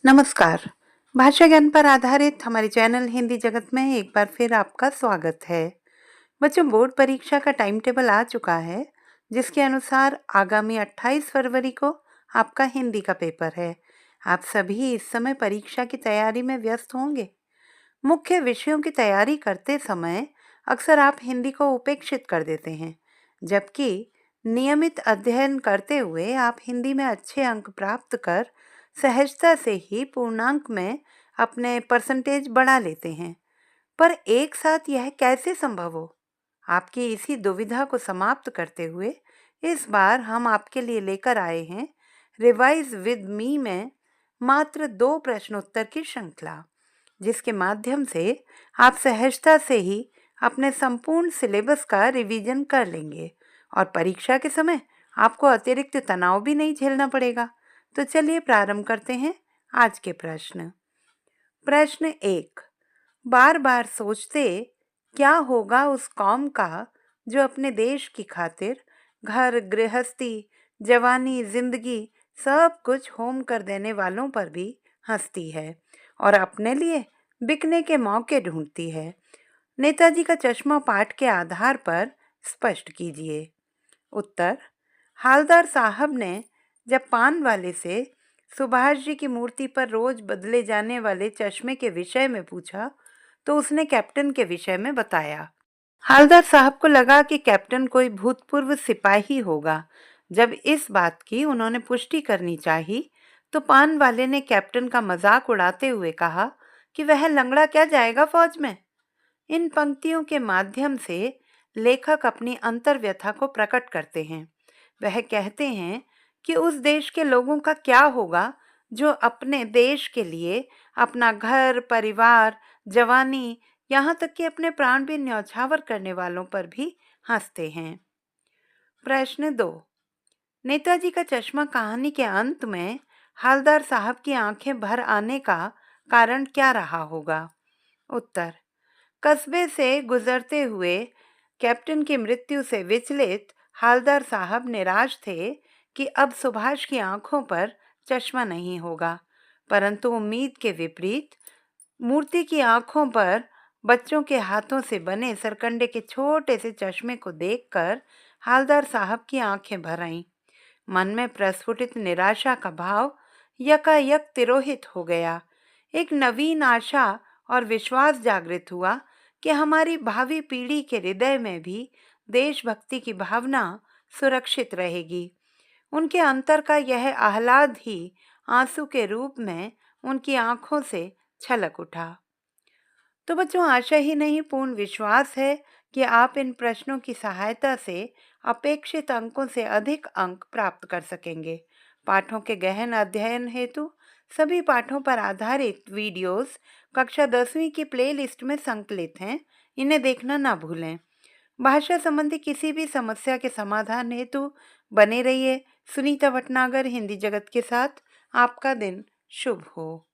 नमस्कार। भाषा ज्ञान पर आधारित हमारे चैनल हिंदी जगत में एक बार फिर आपका स्वागत है। बच्चों, बोर्ड परीक्षा का टाइम टेबल आ चुका है, जिसके अनुसार आगामी 28 फरवरी को आपका हिंदी का पेपर है। आप सभी इस समय परीक्षा की तैयारी में व्यस्त होंगे। मुख्य विषयों की तैयारी करते समय अक्सर आप हिंदी को उपेक्षित कर देते हैं, जबकि नियमित अध्ययन करते हुए आप हिंदी में अच्छे अंक प्राप्त कर सहजता से ही पूर्णांक में अपने परसेंटेज बढ़ा लेते हैं। पर एक साथ यह कैसे संभव हो? आपकी इसी दुविधा को समाप्त करते हुए इस बार हम आपके लिए लेकर आए हैं रिवाइज विद मी में मात्र 2 प्रश्नोत्तर की श्रृंखला, जिसके माध्यम से आप सहजता से ही अपने संपूर्ण सिलेबस का रिवीजन कर लेंगे और परीक्षा के समय आपको अतिरिक्त तनाव भी नहीं झेलना पड़ेगा। तो चलिए प्रारंभ करते हैं आज के प्रश्न। प्रश्न 1। बार बार सोचते क्या होगा उस कौम का जो अपने देश की खातिर घर गृहस्थी, जवानी, जिंदगी सब कुछ होम कर देने वालों पर भी हंसती है और अपने लिए बिकने के मौके ढूंढती है। नेताजी का चश्मा पाठ के आधार पर स्पष्ट कीजिए। उत्तर। हालदार साहब ने जब पान वाले से सुभाष जी की मूर्ति पर रोज बदले जाने वाले चश्मे के विषय में पूछा तो उसने कैप्टन के विषय में बताया। हालदार साहब को लगा कि कैप्टन कोई भूतपूर्व सिपाही होगा। जब इस बात की उन्होंने पुष्टि करनी चाहिए तो पान वाले ने कैप्टन का मजाक उड़ाते हुए कहा कि वह लंगड़ा क्या जाएगा फौज में। इन पंक्तियों के माध्यम से लेखक अपनी अंतर्व्यथा को प्रकट करते हैं। वह कहते हैं कि उस देश के लोगों का क्या होगा जो अपने देश के लिए अपना घर, परिवार, जवानी, यहाँ तक कि अपने प्राण भी न्यौछावर करने वालों पर भी हंसते हैं। प्रश्न 2। नेताजी का चश्मा कहानी के अंत में हालदार साहब की आंखें भर आने का कारण क्या रहा होगा? उत्तर। कस्बे से गुजरते हुए कैप्टन की मृत्यु से विचलित हालदार साहब निराश थे कि अब सुभाष की आंखों पर चश्मा नहीं होगा, परंतु उम्मीद के विपरीत मूर्ति की आंखों पर बच्चों के हाथों से बने सरकंडे के छोटे से चश्मे को देखकर हालदार साहब की आंखें भर आईं। मन में प्रस्फुटित निराशा का भाव यकायक तिरोहित हो गया। एक नवीन आशा और विश्वास जागृत हुआ कि हमारी भावी पीढ़ी के हृदय में भी देशभक्ति की भावना सुरक्षित रहेगी। उनके अंतर का यह आह्लाद ही आंसू के रूप में उनकी आंखों से छलक उठा। तो बच्चों, आशा ही नहीं पूर्ण विश्वास है कि आप इन प्रश्नों की सहायता से अपेक्षित अंकों से अधिक अंक प्राप्त कर सकेंगे। पाठों के गहन अध्ययन हेतु सभी पाठों पर आधारित वीडियोस कक्षा 10वीं की प्लेलिस्ट में संकलित हैं। इन्हें देखना ना भूलें। भाषा संबंधी किसी भी समस्या के समाधान हेतु बने रहिए। सुनीता भटनागर हिंदी जगत के साथ। आपका दिन शुभ हो।